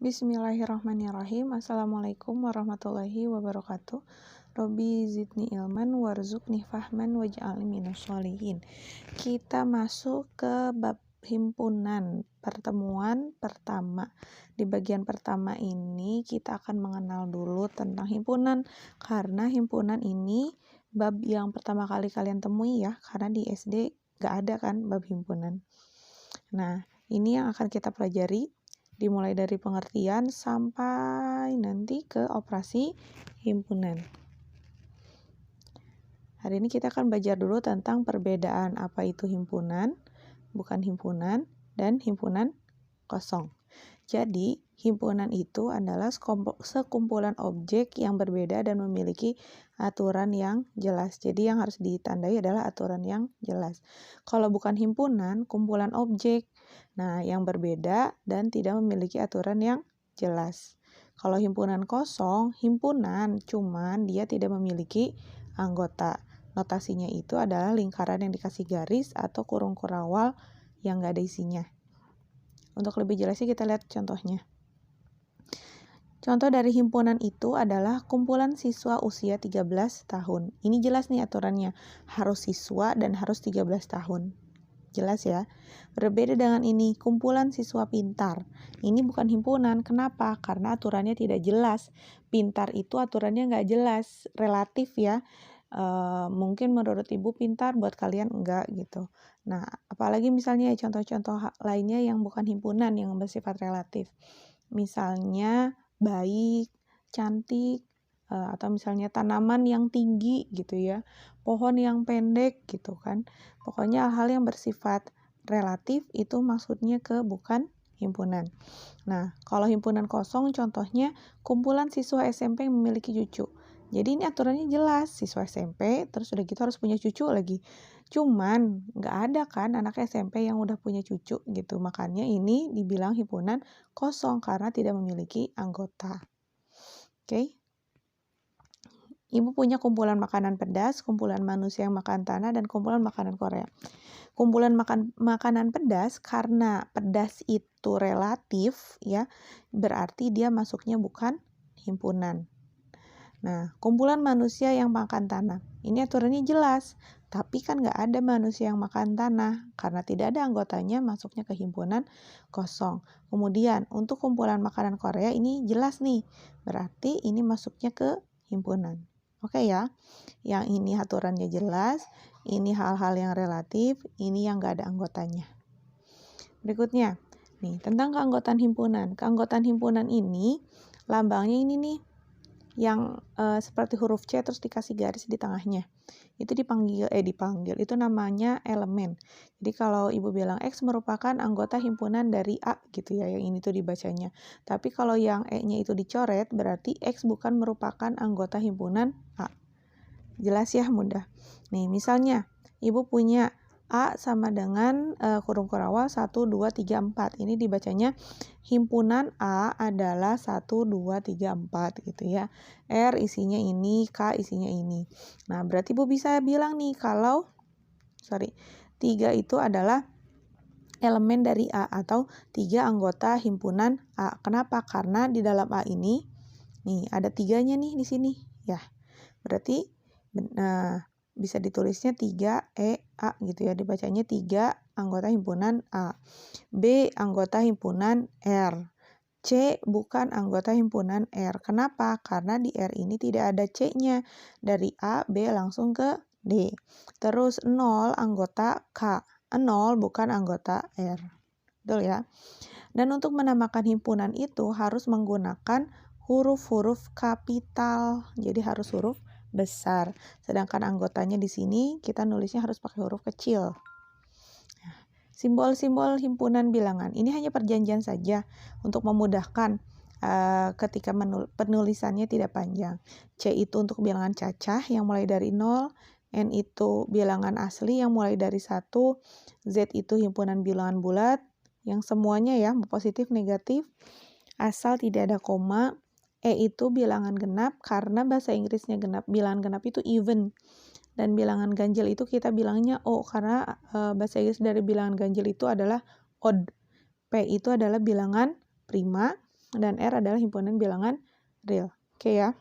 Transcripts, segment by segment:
Bismillahirrahmanirrahim. Assalamualaikum warahmatullahi wabarakatuh. Robbi zidni ilman warzuqni fahman waj'alni minas sholihin. Kita masuk ke bab himpunan, pertemuan pertama. Di bagian pertama ini kita akan mengenal dulu tentang himpunan, karena himpunan ini bab yang pertama kali kalian temui ya, karena di SD gak ada kan bab himpunan. Nah, ini yang akan kita pelajari, dimulai dari pengertian sampai nanti ke operasi himpunan. Hari ini kita akan belajar dulu tentang perbedaan apa itu himpunan, bukan himpunan, dan himpunan kosong. Jadi, himpunan itu adalah sekumpulan objek yang berbeda dan memiliki aturan yang jelas. Jadi, yang harus ditandai adalah aturan yang jelas. Kalau bukan himpunan, kumpulan objek. Nah, yang berbeda dan tidak memiliki aturan yang jelas. Kalau himpunan kosong, himpunan cuman dia tidak memiliki anggota. Notasinya itu adalah lingkaran yang dikasih garis atau kurung kurawal yang nggak ada isinya. Untuk lebih jelasnya kita lihat contohnya. Contoh dari himpunan itu adalah kumpulan siswa usia 13 tahun. Ini jelas nih aturannya, harus siswa dan harus 13 tahun. Jelas ya. Berbeda dengan ini, kumpulan siswa pintar. Ini bukan himpunan. Kenapa? Karena aturannya tidak jelas. Pintar itu aturannya nggak jelas, relatif ya. Mungkin menurut ibu pintar, buat kalian enggak gitu. Nah, apalagi misalnya contoh-contoh lainnya yang bukan himpunan, yang bersifat relatif. Misalnya baik, cantik, atau misalnya tanaman yang tinggi gitu ya, pohon yang pendek gitu kan. Pokoknya hal-hal yang bersifat relatif itu maksudnya ke bukan himpunan. Nah, kalau himpunan kosong contohnya kumpulan siswa SMP yang memiliki cucu. Jadi ini aturannya jelas, siswa SMP terus udah gitu harus punya cucu lagi. Cuman nggak ada kan anak SMP yang udah punya cucu gitu. Makanya ini dibilang himpunan kosong karena tidak memiliki anggota. Oke. Ibu punya kumpulan makanan pedas, kumpulan manusia yang makan tanah, dan kumpulan makanan Korea. Kumpulan makanan pedas, karena pedas itu relatif ya, berarti dia masuknya bukan himpunan. Nah, kumpulan manusia yang makan tanah. Ini aturannya jelas, tapi kan nggak ada manusia yang makan tanah. Karena tidak ada anggotanya, masuknya ke himpunan kosong. Kemudian, untuk kumpulan makanan Korea ini jelas nih, berarti ini masuknya ke himpunan. Oke ya, yang ini aturannya jelas, ini hal-hal yang relatif, ini yang nggak ada anggotanya. Berikutnya, nih tentang keanggotaan himpunan. Keanggotaan himpunan ini, lambangnya ini nih, yang seperti huruf C terus dikasih garis di tengahnya. Itu dipanggil, itu namanya elemen. Jadi kalau ibu bilang X merupakan anggota himpunan dari A gitu ya, yang ini tuh dibacanya. Tapi kalau yang E-nya itu dicoret, berarti X bukan merupakan anggota himpunan A. Jelas ya, mudah. Nih, misalnya ibu punya A sama dengan kurung kurawal 1, 2, 3, 4. Ini dibacanya himpunan A adalah 1, 2, 3, 4 gitu ya. R isinya ini, K isinya ini. Nah, berarti ibu bisa bilang nih kalau 3 itu adalah elemen dari A atau 3 anggota himpunan A. Kenapa? Karena di dalam A ini nih ada 3-nya nih di sini ya. Berarti bisa ditulisnya 3EA gitu ya, dibacanya 3 anggota himpunan A. B anggota himpunan R. C bukan anggota himpunan R. Kenapa? Karena di R ini tidak ada C-nya. Dari A, B langsung ke D. Terus 0 anggota K. 0 bukan anggota R. Betul ya? Dan untuk menamakan himpunan itu harus menggunakan huruf-huruf kapital. Jadi harus huruf besar. Sedangkan anggotanya di sini kita nulisnya harus pakai huruf kecil. Simbol-simbol himpunan bilangan. Ini hanya perjanjian saja untuk memudahkan ketika penulisannya tidak panjang. C itu untuk bilangan cacah yang mulai dari 0. N itu bilangan asli yang mulai dari 1. Z itu himpunan bilangan bulat yang semuanya ya positif negatif asal tidak ada koma. E itu bilangan genap karena bahasa Inggrisnya genap. Bilangan genap itu even. Dan bilangan ganjil itu kita bilangnya O karena bahasa Inggris dari bilangan ganjil itu adalah odd. P itu adalah bilangan prima. dan R adalah himpunan bilangan real. Oke ya.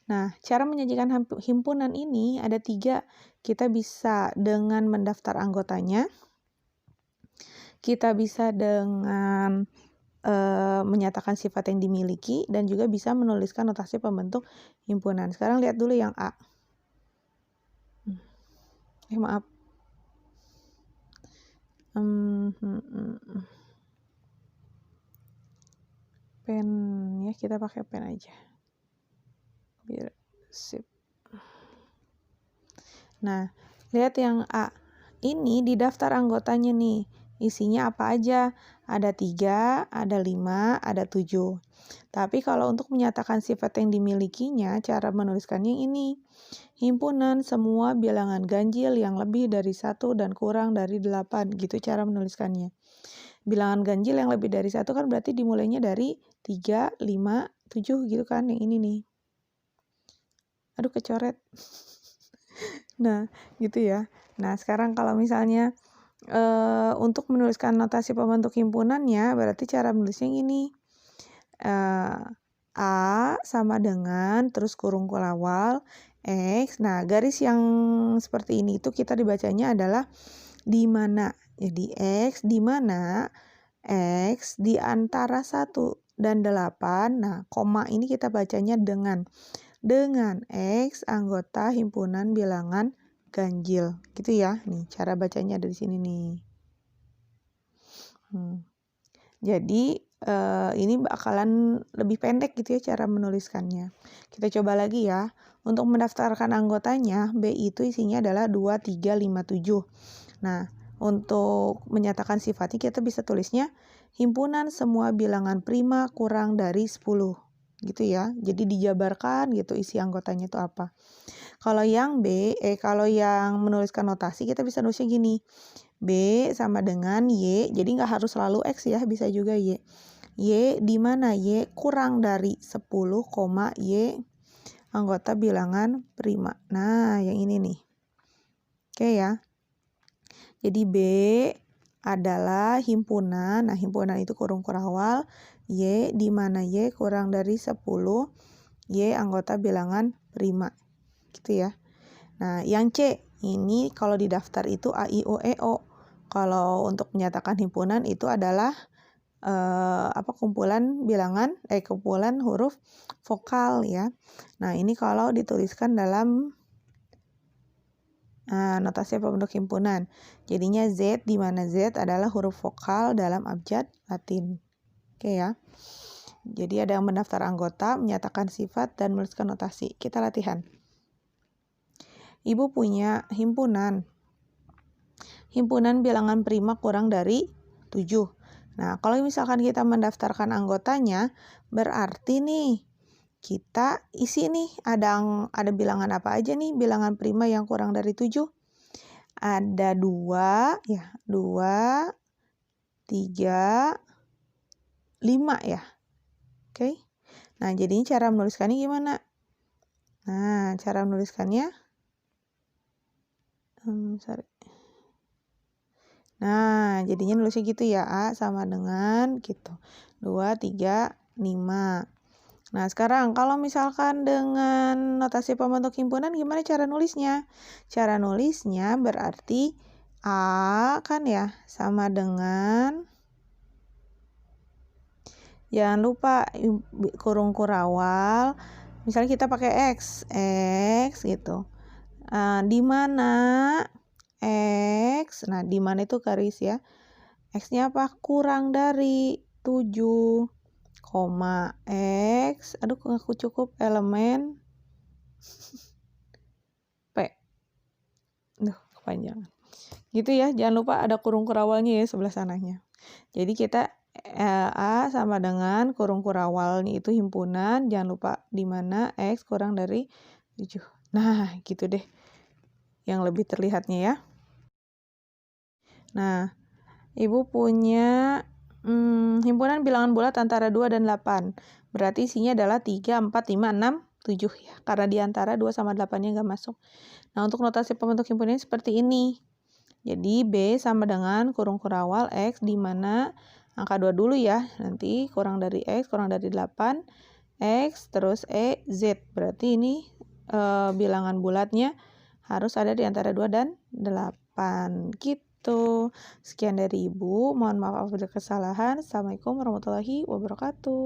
Nah, cara menyajikan himpunan ini ada 3. Kita bisa dengan mendaftar anggotanya, kita bisa dengan menyatakan sifat yang dimiliki, dan juga bisa menuliskan notasi pembentuk himpunan. Sekarang lihat dulu yang A. Maaf. Pen ya, kita pakai pen aja. Biar sip. Nah, lihat yang A. Ini di daftar anggotanya nih. Isinya apa aja? Ada 3, ada 5, ada 7. Tapi kalau untuk menyatakan sifat yang dimilikinya, cara menuliskannya ini. Himpunan semua bilangan ganjil yang lebih dari 1 dan kurang dari 8. Gitu cara menuliskannya. Bilangan ganjil yang lebih dari 1 kan berarti dimulainya dari 3, 5, 7 gitu kan. Yang ini nih. Aduh, kecoret. Nah, gitu ya. Nah, sekarang kalau misalnya untuk menuliskan notasi pembentuk himpunannya, berarti cara menulisnya ini. A sama dengan, terus kurung awal, X. Nah, garis yang seperti ini itu kita dibacanya adalah di mana. Jadi, X di mana, X di antara 1 dan 8. Nah, koma ini kita bacanya dengan X anggota himpunan bilangan ganjil, gitu ya. Nih, cara bacanya ada di sini nih. Jadi, ini bakalan lebih pendek gitu ya cara menuliskannya. Kita coba lagi ya. Untuk mendaftarkan anggotanya, B itu isinya adalah 2, 3, 5, 7. Nah, untuk menyatakan sifatnya kita bisa tulisnya himpunan semua bilangan prima kurang dari 10. Gitu ya. Jadi dijabarkan gitu isi anggotanya itu apa. Kalau yang kalau yang menuliskan notasi kita bisa nulisnya gini. B sama dengan Y, jadi nggak harus selalu X ya, bisa juga Y. Y di mana Y kurang dari 10, Y anggota bilangan prima. Nah, yang ini nih. Oke ya. Jadi B adalah himpunan. Nah, himpunan itu kurung kurawal. Y di mana Y kurang dari 10, Y anggota bilangan prima. Gitu ya. Nah, yang C ini kalau di daftar itu A, I, O, E, O. Kalau untuk menyatakan himpunan itu adalah kumpulan bilangan, kumpulan huruf vokal ya. Nah, ini kalau dituliskan dalam notasi pembentuk himpunan. Jadinya Z, di mana Z adalah huruf vokal dalam abjad Latin. Oke ya. Jadi ada yang mendaftar anggota, menyatakan sifat, dan menuliskan notasi. Kita latihan. Ibu punya himpunan. Himpunan bilangan prima kurang dari 7. Nah, kalau misalkan kita mendaftarkan anggotanya, berarti nih kita isi nih ada bilangan apa aja nih bilangan prima yang kurang dari 7? Ada 2 ya, 2, 3, 5 ya. Oke. Nah, jadinya cara menuliskannya gimana? Nah, cara menuliskannya Nah, jadinya nulisnya gitu ya. A sama dengan gitu. 2, 3, 5. Nah, sekarang kalau misalkan dengan notasi pembentuk himpunan gimana cara nulisnya? Cara nulisnya berarti A kan ya sama dengan, jangan lupa kurung kurawal. Misalnya kita pakai X gitu. Di mana X, nah di mana itu garis ya. X-nya apa? Kurang dari 7, X, aduh aku cukup elemen P. Duh, kepanjangan. Gitu ya, jangan lupa ada kurung kurawalnya ya sebelah sananya. Jadi kita A sama dengan kurung kurawalnya itu himpunan, jangan lupa di mana X kurang dari 7. Nah, gitu deh. Yang lebih terlihatnya ya. Nah, Ibu punya himpunan bilangan bulat antara 2 dan 8. Berarti isinya adalah 3, 4, 5, 6, 7 ya. Karena di antara 2 sama 8-nya nggak masuk. Nah, untuk notasi pembentuk himpunan seperti ini. Jadi B sama dengan kurung kurawal X di mana angka 2 dulu ya. Nanti kurang dari X, kurang dari 8, X, terus E, Z. Berarti ini bilangan bulatnya harus ada di antara 2 dan 8. Gitu. Sekian dari Ibu. Mohon maaf apabila kesalahan. Assalamualaikum warahmatullahi wabarakatuh.